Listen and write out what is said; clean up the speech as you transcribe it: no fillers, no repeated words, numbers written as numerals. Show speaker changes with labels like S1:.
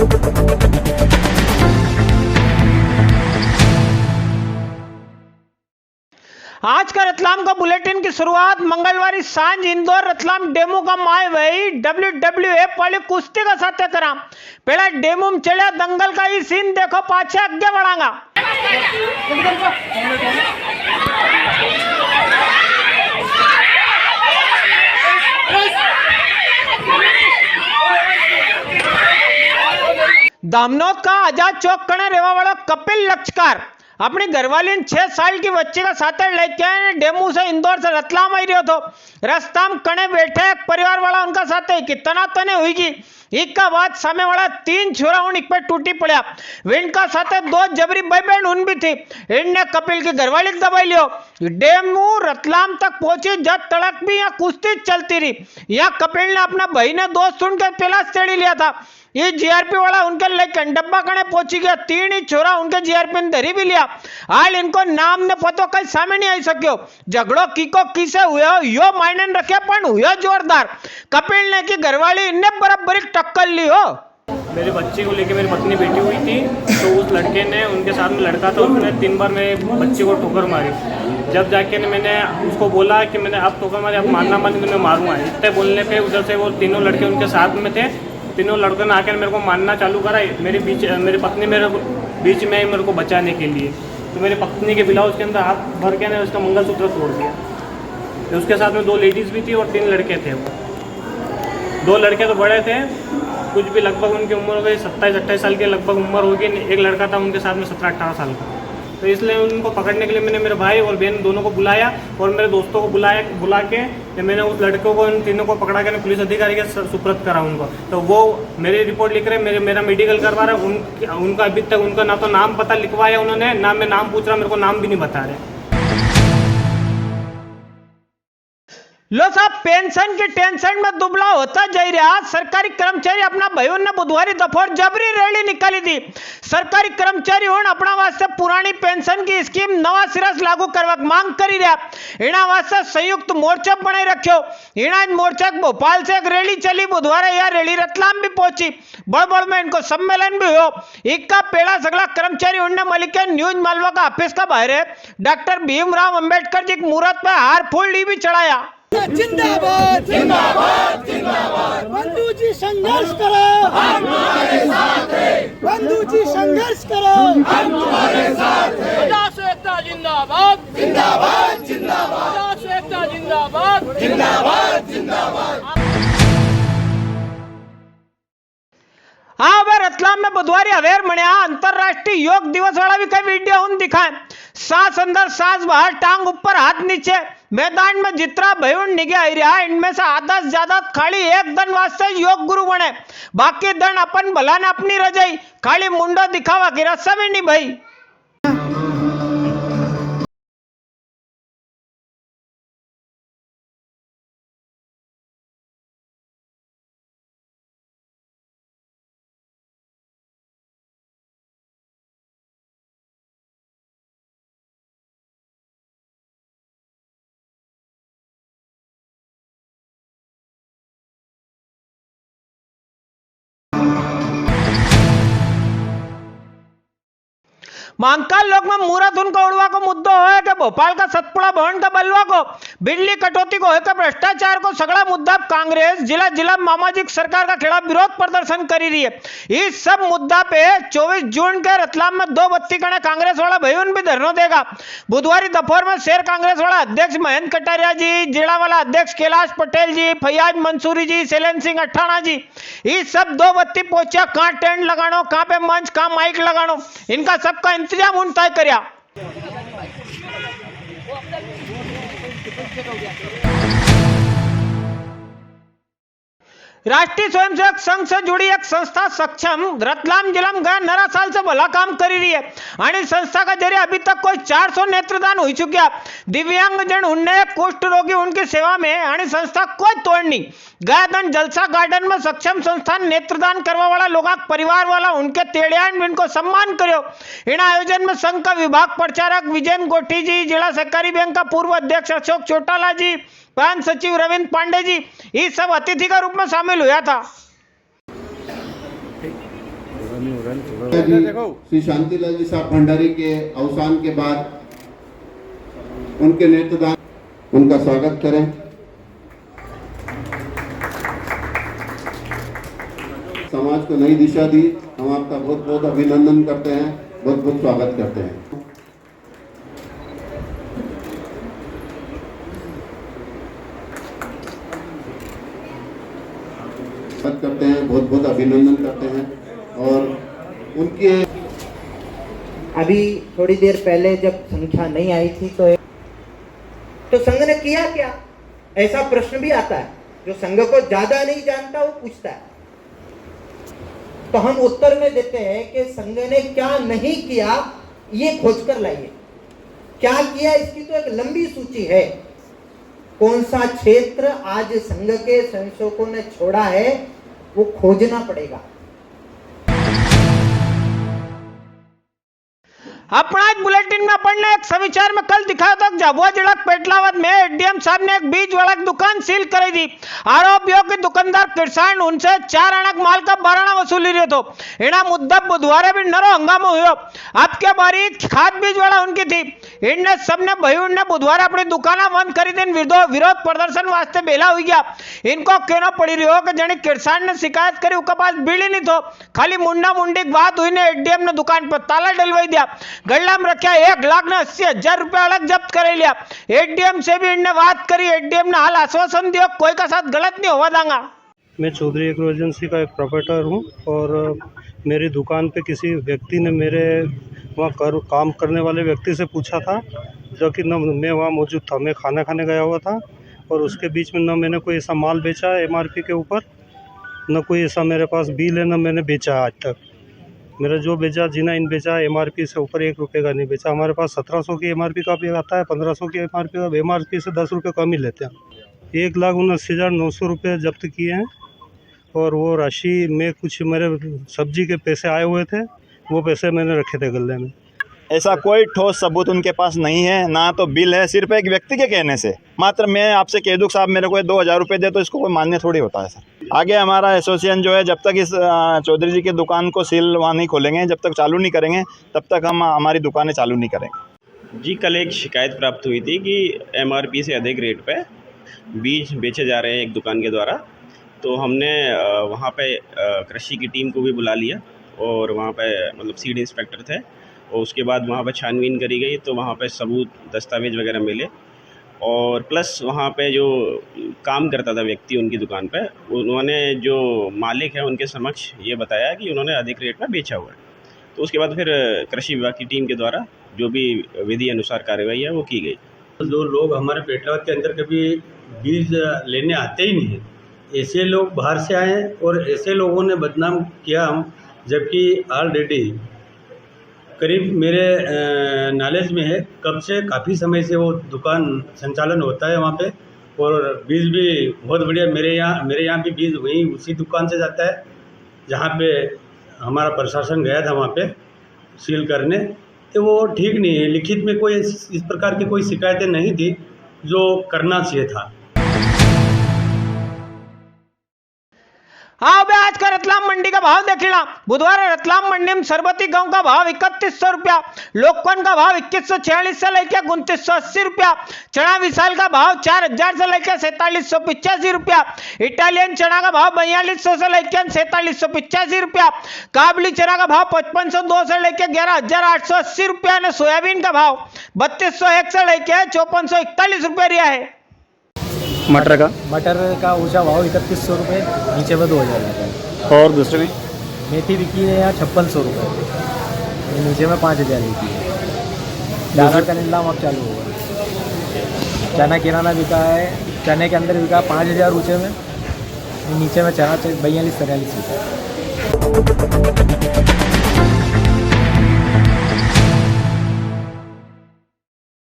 S1: आज का रतलाम का बुलेटिन की शुरुआत मंगलवार सांझ इंदौर रतलाम डेमो का माय वही WWF वाली कुश्ती का साथ करा। पहला डेमो में चलिया दंगल का ही सीन देखो, पाछे आगे बढ़ांगा। दामनोद का आजाद चौक कने रेवा वाला कपिल लक्षकार अपनी घरवाली 6 साल की बच्ची का साथ लेके डेमू से इंदौर से रतलाम आई रहो तो रास्ता में कने बैठे एक परिवार वाला उनका साथ कितना तने हुई जी एक का बाद सामने वाला 3 छोरा उन एक पे टूटी पड़ा। विंड का साथ 2 जबरी भाई बहन उन भी थी। इनने कपिल की घरवाली दबाई लियो। डेमू रतलाम तक पहुंची जब तड़क भी यहाँ कुश्ती चलती रही। यहाँ कपिल ने अपना भाई ने दोस्त सुन के पहला स्टेडी लिया था। ये जीआरपी वाला उनके लेकर डब्बा कने पहुंची गया। 3 ही छोरा उनके जीआरपी ने धरी भी लिया। हाल इनको नाम ने पतो कहीं सामने नहीं आई सको। झगड़ो कीको किसे हुआ यो मायने रखे पण हुआ जोरदार। कपिल ने की घरवाली इनने बराबर टक्कर ली हो।
S2: मेरी बच्ची को लेके मेरी पत्नी बैठी हुई थी तो उस लड़के ने उनके साथ में लड़का था, उसने 3 बार मेरी बच्ची को ठोकर मारी। जब जाके मैंने उसको बोला कि मैंने अब ठोकर मारी, अब मारना मानी तो मैं मारूंगा। इतने बोलने पे उधर से वो तीनों लड़के उनके साथ में थे। तीनों लड़कों ने आकर मेरे को मारना चालू करा। मेरी पत्नी मेरे बीच में मेरे को बचाने के लिए तो मेरी पत्नी के ब्लाउज के अंदर हाथ भर के ने उसका मंगलसूत्र तोड़ दिया। तो उसके साथ में 2 लेडीज़ भी थी और 3 लड़के थे। वो 2 लड़के तो बड़े थे, कुछ भी लगभग उनकी उम्र हो गई 27-28 साल की लगभग उम्र होगी। एक लड़का था उनके साथ में 17-18 साल का। तो इसलिए उनको पकड़ने के लिए मैंने मेरे भाई और बहन दोनों को बुलाया और मेरे दोस्तों को बुला के मैंने उस लड़कों को इन तीनों को पकड़ा के पुलिस अधिकारी के सुपुर्द करा उनको। तो वो मेरी रिपोर्ट लिख रहे, मेरा मेडिकल करवा रहे। उनका अभी तक उनका ना तो नाम पता लिखवाया उन्होंने, ना मैं नाम पूछ रहा, मेरे को नाम भी नहीं बता रहे।
S1: लो साहब, पेंशन की टेंशन में दुबला होता जा रहा सरकारी कर्मचारी अपना भाइयों ने बुधवारी दफोर जबरी रैली निकाली थी। सरकारी कर्मचारी होने अपना वास्ते पुरानी पेंशन की स्कीम नवा सिरा से लागू करवा मांग करी रहा। इना वास्ते संयुक्त मोर्चा बनाई रखो। इना मोर्चा भोपाल से एक रैली चली बुधवार, यह रैली रतलाम भी पहुंची। बड़बड़ में इनको सम्मेलन भी हो। इक्का पेड़ा सगला कर्मचारी उन्होंने मलिक न्यूज मालवा का ऑफिस का बाहर डॉक्टर भीमराव अंबेडकर जी की मूर्त पे हार फूल भी चढ़ाया।
S3: जिंदाबाद जिंदाबाद जिंदाबाद। बंधु जी संघर्ष करो, हम तुम्हारे साथ हैं। बंधु जी संघर्ष करो, हम तुम्हारे साथ हैं।
S4: राष्ट्र एकता जिंदाबाद
S3: जिंदाबाद जिंदाबाद।
S4: राष्ट्र एकता जिंदाबाद
S3: जिंदाबाद जिंदाबाद।
S1: हाँ, वे रतलाम में बुधवारी अवेर मणिया अंतरराष्ट्रीय योग दिवस वाला भी कई वीडियो उन दिखाए। सांस अंदर सांस बाहर, टांग ऊपर हाथ नीचे। मैदान में जितना भयुन निगे आई रहा इनमें से आधा से ज्यादा खाली एक दन वास्ते योग गुरु बने, बाकी दन अपन भला ने अपनी रजाई खाली मुंडो दिखावा की रस्सा भी नहीं भाई। महाकाल लोक में मुहूर्त उनका उड़वा को मुद्दो है कि भोपाल का सतपुड़ा भवन का बलवा को, बिजली कटौती को है भ्रष्टाचार को सगड़ा मुद्दा कांग्रेस जिला मामाजिक सरकार का खिलाफ विरोध प्रदर्शन करी रही है। इस सब मुद्दा पे 24 जून के रतलाम में 2 बत्ती कने कांग्रेस वाला भयुन भी धरना देगा। बुधवारी दोपहर में शहर कांग्रेस वाला अध्यक्ष महेंद्र कटारिया जी, जिला वाला अध्यक्ष कैलाश पटेल जी, फैयाज मंसूरी जी, शैलेंद्र सिंह अठाणा जी, ये सब 2 बत्ती पहुंचा। कहाँ टेंट लगानो, कहाँ पे मंच, कहाँ माइक लगानो, इनका सबका इंतजाम उन तय करया। राष्ट्रीय स्वयंसेवक संघ से जुड़ी एक संस्था सक्षम रतलाम जिला में गया 9 साल से भला काम करी रही है। आणि संस्था का जरिए अभी तक कोई 400 नेत्रदान हो चुका। दिव्यांग जन उनने कुष्ठ रोगी उनकी सेवा में आणि संस्था कोई तोड़ नहीं। गायदन जलसा गार्डन में सक्षम संस्थान नेत्रदान करवा वाला लोग परिवार वाला उनके तेड़ियान इनको सम्मान करो। इन आयोजन में संघ का विभाग प्रचारक विजयन गोठी जी, जिला सहकारी बैंक का पूर्व अध्यक्ष अशोक चौटाला जी, प्रधान सचिव रविंद्र पांडे जी, इस सब अतिथि का रूप में शामिल हुआ था।
S5: श्री शांतिलाल जी साहब भंडारी के अवसान के बाद उनके नेत्रदान, उनका स्वागत करें। समाज को नई दिशा दी, हम आपका बहुत बहुत अभिनंदन करते हैं, बहुत बहुत स्वागत करते हैं। करते हैं, बहुत बहुत अभिनंदन करते हैं। और उनके
S6: अभी थोड़ी देर पहले जब संख्या नहीं आई थी तो संघ ने किया क्या, ऐसा प्रश्न भी आता है। जो संघ को ज्यादा नहीं जानता वो पूछता है, तो हम उत्तर में देते हैं कि संघ ने क्या नहीं किया ये खोज कर लाइए। क्या किया इसकी तो एक लंबी सूची है। कौन सा क्षेत्र आज संघ के संशोधकों ने छोड़ा है वो खोजना पड़ेगा।
S1: अपना आज बुलेटिन में अपन ने एक समाचार में कल दिखाया था झाबुआ जिला पेटलावद में एडीएम साहब ने एक बीज वाला दुकान सील कर दी। आरोपियों के दुकानदार किसान उनसे 4 अणक माल का 12 आना वसूली रहे तो इना मुद्दा बुधवार भी नरो हंगामा हुआ। आपके बारी खाद बीज वाला उनकी थी, इनने सबने भाई ने बुधवार अपनी दुकाना बंद करी थी। विरोध प्रदर्शन वास्ते बेला हुई गया। इनको कहना पड़ी रही हो कि जनी किसान ने शिकायत करी उसके पास बिल ही नहीं थो, खाली मुंडा मुंडी बात हुई ने एडीएम ने दुकान पर ताला डलवाई दिया। गल्ला में रखा 1,80,000 रुपया अलग जब्त कर लिया। एडीएम से भी इनने बात करी, एडीएम ने हाल आश्वासन दिया कोई का साथ गलत नहीं होगा देंगा।
S7: मैं चौधरी एग्रो एजेंसी का एक प्रोपराइटर हूं और मेरी दुकान पे किसी व्यक्ति ने मेरे वहाँ काम करने वाले व्यक्ति से पूछा था, जो कि न मैं वहाँ मौजूद था, मैं खाना खाने गया हुआ था और उसके बीच में न मैंने कोई ऐसा माल बेचा है एमआरपी के ऊपर, न कोई ऐसा मेरे पास बिल है, न मैंने बेचा आज तक। मेरा जो बेचा जिना इन बेचा एमआरपी से ऊपर 1 रुपये का नहीं बेचा। हमारे पास 1700 की एमआरपी का भी आता है, 1500 की एमआरपी का, एमआरपी से 10 रुपये कम ही लेते हैं। 1,79,900 रुपये जब्त किए हैं और वो राशि में कुछ मेरे सब्जी के पैसे आए हुए थे, वो पैसे मैंने रखे थे गले में।
S8: ऐसा कोई ठोस सबूत उनके पास नहीं है, ना तो बिल है, सिर्फ एक व्यक्ति के कहने से। मात्र मैं आपसे कह दूँ साहब मेरे को 2,000 रुपये दे तो इसको कोई मान्य थोड़ी होता है सर। आगे हमारा एसोसिएशन जो है जब तक इस चौधरी जी की दुकान को सील वहाँ नहीं खोलेंगे, जब तक चालू नहीं करेंगे, तब तक हम हमारी दुकानें चालू नहीं करेंगे।
S9: जी कल एक शिकायत प्राप्त हुई थी कि एमआरपी से अधिक रेट पे बीज बेचे जा रहे हैं एक दुकान के द्वारा। तो हमने वहाँ पे कृषि की टीम को भी बुला लिया और वहाँ पे मतलब सीड इंस्पेक्टर थे और उसके बाद वहाँ पे छानबीन करी गई। तो वहाँ पे सबूत दस्तावेज वगैरह मिले और प्लस वहाँ पे जो काम करता था व्यक्ति उनकी दुकान पे, उन्होंने जो मालिक है उनके समक्ष ये बताया कि उन्होंने अधिक रेट में बेचा हुआ है। तो उसके बाद फिर कृषि विभाग की टीम के द्वारा जो भी विधि अनुसार कार्रवाई है वो की गई।
S10: जो लोग हमारे पेटलावद के अंदर कभी बीज लेने आते ही नहीं हैं, ऐसे लोग बाहर से आए और ऐसे लोगों ने बदनाम किया हम, जबकि ऑलरेडी करीब मेरे नॉलेज में है कब से काफ़ी समय से वो दुकान संचालन होता है वहाँ पे और बीज भी बहुत बढ़िया मेरे यहाँ भी बीज वहीं उसी दुकान से जाता है जहाँ पे हमारा प्रशासन गया था वहाँ पे सील करने। तो वो ठीक नहीं है, लिखित में कोई इस प्रकार की कोई शिकायतें नहीं थी जो करना चाहिए था।
S1: हाँ बे आज का रतलाम मंडी का भाव देखिला। बुधवार रतलाम मंडी में सरबती गांव का भाव 3100 रुपया, लोकवन का भाव 2146 से लेकर 2980 रुपया, चना विशाल का भाव 4000 से लेकर 4785 रुपया, इटालियन चना का भाव 4200 से लेकर 4785 रुपया, काबली चना का भाव 5502 से लेकर 11880 रुपया ने सोयाबीन का भाव 3201 से लेकर 5441 रुपया रिया है।
S11: मटर का ऊंचा भाव 3100 रुपये, नीचे में 2000 रुपये।
S8: और दूसरे में
S11: मेथी बिकी है यहाँ 5600 रुपये, नीचे में 5000 बिकी है। दाल का नीलाम अब चालू होगा। चना किराना बिका है, चने के अंदर बिका 5000 ऊँचे में, नीचे में चना 42-43 बिका है।